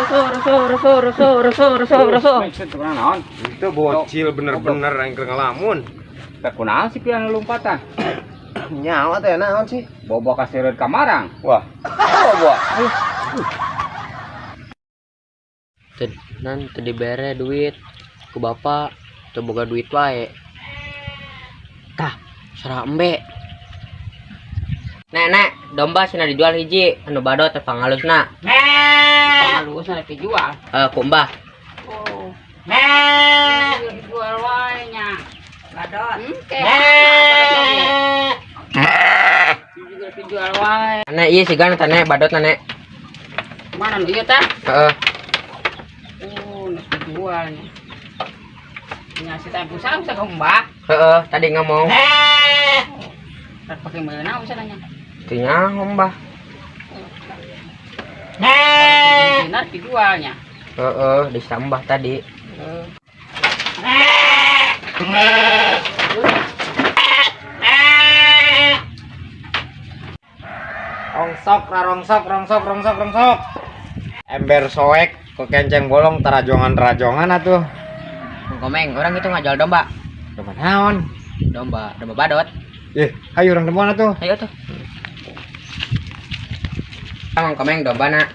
Itu bocil bener-bener yang ngelamun. Tak kunaon sih pian lompatan. Nyawa teh naon sih? Bobo kaseureut ka Marang. Wah. Bobo. Nan tadi bere duit ku bapak teu boga duit wae. Tah, sarah embe. Nek, domba cenah dijual hiji, anu badot teh pangalusna. Pangalusna rek dijual. Ku Mbah. Oh. Dijual wae nya. Badot. Juga dijual wae. Nek ieu sigan teh nek badot nek. Mana nu ieu teh? Heeh. Nek dijual nya. Nya si teh pusang sa Mbah. Heeh, tadi ngomong. Tak pakai meunang bisa nanya. Teu nyaho Mbah. Dinar dijualnya. Heeh, disambah tadi. Rongsok. Ember soek ke kenceng bolong tarajongan atuh. Komeng, orang itu ngajal domba. Domba naon? Domba badot. Ayo orang demoan atuh. Ayo tuh. Mang komeng domba nak.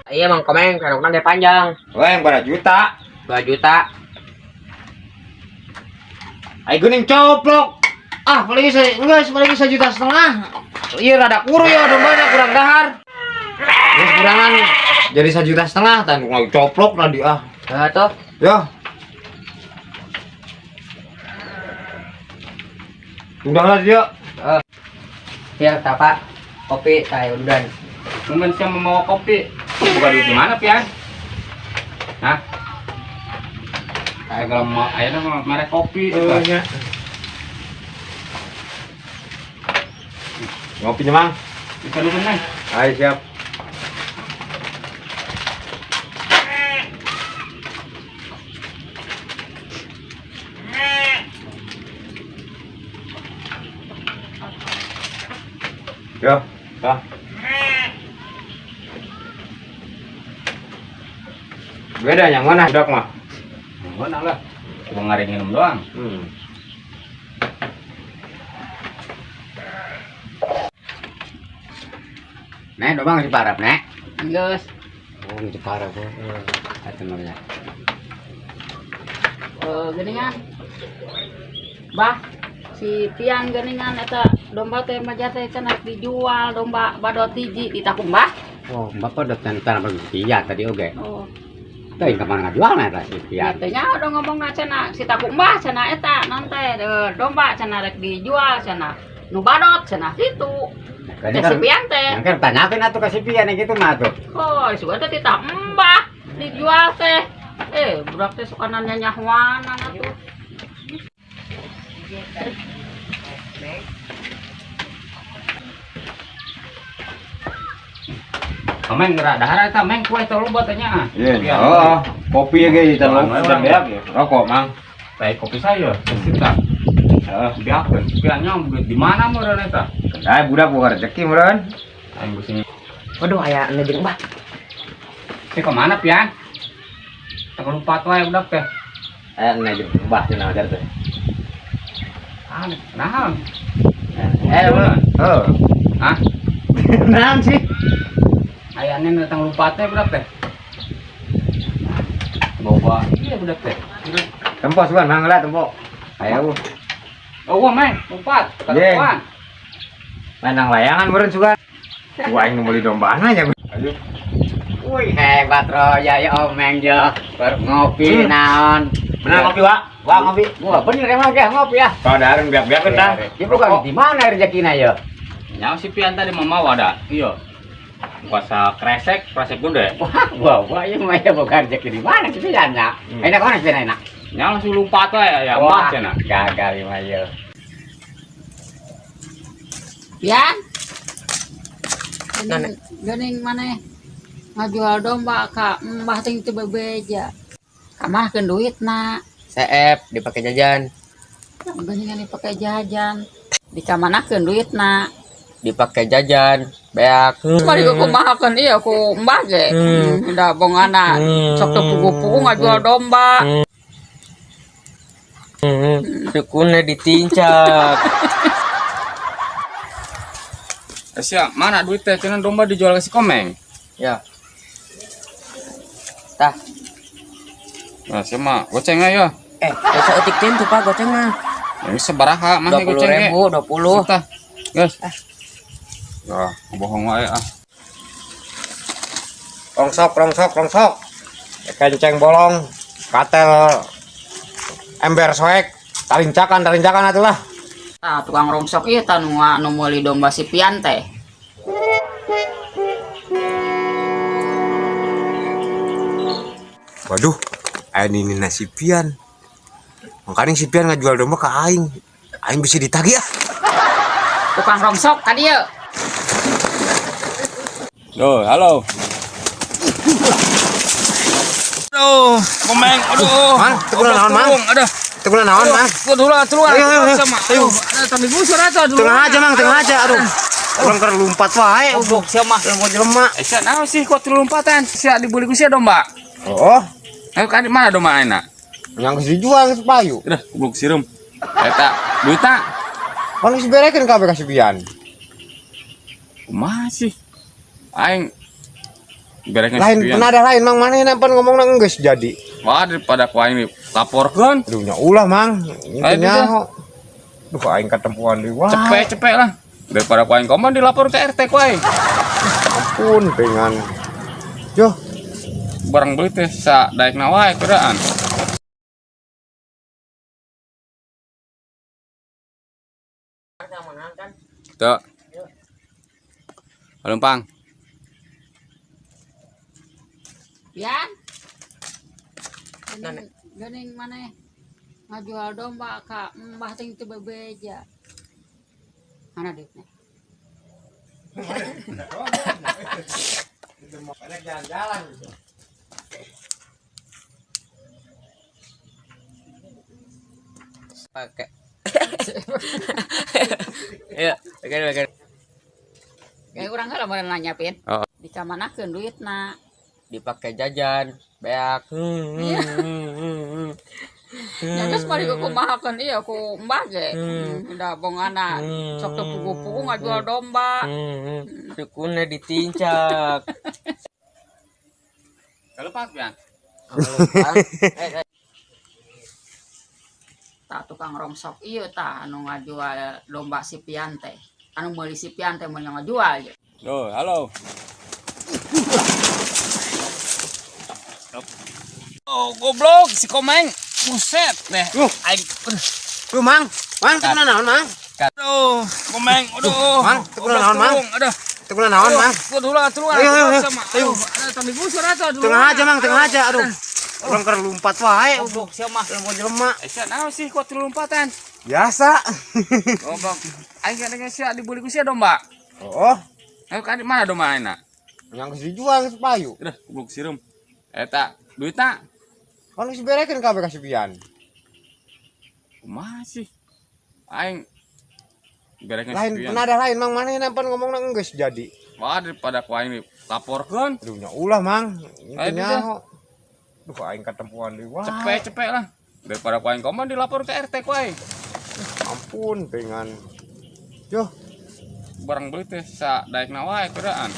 Iya mang komeng, kanokna dia panjang. Wah, yang berapa juta? 2 juta. Ayo geuning coplok. Paling sejuta setengah. Iya rada kuru ya dombanya kurang dahar. Geus kurangan jadi 1,5 juta tan ngau coplok tadi Tuh. Ya. Udahlah dia. Ya, Pak. Kopi saya udah. Mungkin saya mau kopi. Buka duit di mana pian? Hah? Kayak kalau mau ayo dong merek kopi. Ngopinya mang. Bisa dulu nih. Ayo siap. Yo, dah. Beda yang mana budak mah? Mana lah. Cuma ngaring minum doang. Nek, domang masih parah, Nek. Geus. Oh, masih parah, Bu. Itu namanya. Geningan. Bah, si Pian geningan eta domba teh mah teh cenah dijual domba badot hiji di Takung, Bah. Oh, Bapak udah tanpa berpihak tadi oke. Oh. Tapi kapan ngajual nih lah si Pian? Tanya udah ngomongna cenah si Takung Bah cenah eta non teh domba cenah rek dijual cenah. Nu badot cenah kitu. Kan Si Pian teh. yang kan tanyakan atuh ke si Pian yang gitu mah tuh. Oh, sudah teh tita Mbah dijual teh. Budak teh suka nanya nyahwanan atuh. Kameng gerak dahar eta meng kue teh loba teh nya. Iya. Oh, kopi ya guys, terlalu sedang beak ya. Rokok, Mang. Teh kopi saya, sesita. Biakeun, piannya di mana meureun eta? Kedai budak buka rezeki meureun. Aing geus ini. Waduh, aya anu jeung Mbah. Teh ke mana pian? Tak lupa wae budak teh. Ngajeng Mbah cenah ajar teh. Naon? Oh. Hah? Naon sih? Ayane datang lupa teh budak teh. Bawa iya budak teh. Tempo sugan Mang lah tempo. Ayo. Oh, meng, lompat. Kaduan. Menang layangan meureun sugan. Gua aing beli dombaan aja. Ayo. Wih, hebat Roya ya Omeng jo. Ngopi naon. Bener ngopi, Wak? Wak ngopi. Wah, bener emang dia ngopi ya. Saudara biak-biak dah. Ya bukan di mana rezekina ya? Nyawa si Pian tadi mau ada. Iya. Kuasa kresek gunde. Wah, ya mah ya bukan rezeki di mana sih Pian ya? Enak mana sih enak? Nyawa si lupa teh ya mah cenah. Gagal mah ya. Pian. Gening mana? Ngajual domba ka Mbah teh teu bebeja. Kamahkeun duit nak. Seep dipakai jajan. Geningan dipakai jajan. Dikamanakeun duitna. Dipakai jajan beak. Mari aku mahakeun ieu ku Mbah ge. Da bongana sok teu pugu-pugu ngajual domba. Dukunnya ditincak. Sia, mana duitnya? Cenah domba dijual ke si Komeng. Ya. Tah. Nah, sia mah goceng aja. Bisa etik tuh Pak goceng mah. Ini sebaraha mah goceng ge? 20.000, 20. Tah. Guys. Nah, bohong wae ah. Rongsok. Kenceng bolong, katel ember soek, tarincakan atulah. Tah tukang rongsok ieu tah nu meuli domba si Pian teh. Waduh, aing ini si Pian. Makanya si Pian ngajual domba ke aing. Aing bisa ditagih ah. Tukang rongsok ka dieu. Loh, halo. Aduh, Komeng, aduh. Mang, teu naon, Mang? Aduh. Teu naon, Mang? Tulah. Ayo. Aduh, tadi busur aja dulu. Tengah aja, aduh. Orang keur lumpat wae. Goblok sia mah. Mau jelema. Sia naon sih kok lompatan? Sia dibeli ku sia domba. Oh, Ayo kan mana domba ayeuna? yang geus dijual geus payu. Udah, goblok sireum. Eta duitna Kan geus berekeun kabeh ka si Pian. kumaha sih? Aing berekeun Lain penada lain Mang manehna pan ngomongna geus jadi. Wah, daripada ku aing laporkeun. Aduh nya ulah Mang. Ayo, Intinya duh aing katempuan deui wah. Cepet lah. Daripada ku aing koman dilapor ke RT ku aing. Ampun pengen. Yo, Barang beli teh sa daekna wae keuraan. Tuh. Halo, Pang. Pian. Gening maneh ngajual domba ka Mbah teh teu bebeja. Mana duitnya? jalan-jalan. Pakai. Ya, pakai. Kayak urang heula meureun nanya Pin. Oh. Dikamanakeun duitna. Dipakai jajan beak. Ya geus mari ku mahakeun ieu ku Mbah ge. Da bongana sok teu pugu-pugu ngajual domba. Dukunnya ditincak. Kalau Pak Pian. Tah tukang rongsok ieu tah anu ngajual domba si Pian teh. Anu meuli si Pian teh mun ngajual je. Loh, halo. Oh, goblok si Komeng. Buset deh. Aing Tuh Mang, teu naon Mang? aduh, Komeng, aduh. Mang, teu naon Mang? Aduh. Teu naon Mang? Tulah. Ayo. Tadi busur aja dulu. Tengah aja Mang, aduh. Orang keur lumpat wae. Goblok sia mah. Mau jelema. Sia naon sih kok lompatan? Biasa. Goblok. Aing kadang sia dibeli ku sia domba. Oh, Ayo kan mana domba ayeuna? yang geus dijual geus payu. Udah, goblok sireum. Eta duitna Kan geus berekeun kabeh ka si Pian. kumaha sih? Aing berekeun Lain sepian. penada lain Mang manehna pan ngomongna geus jadi. Wah, daripada ku aing laporkeun. Aduh nya ulah Mang. Ayo, Intinya duh aing katempuan deui wah. Cepet lah. Daripada ku aing koman dilapor ke RT ku aing. Ampun pengen. Yo, Barang beli teh sa daekna wae keuraan.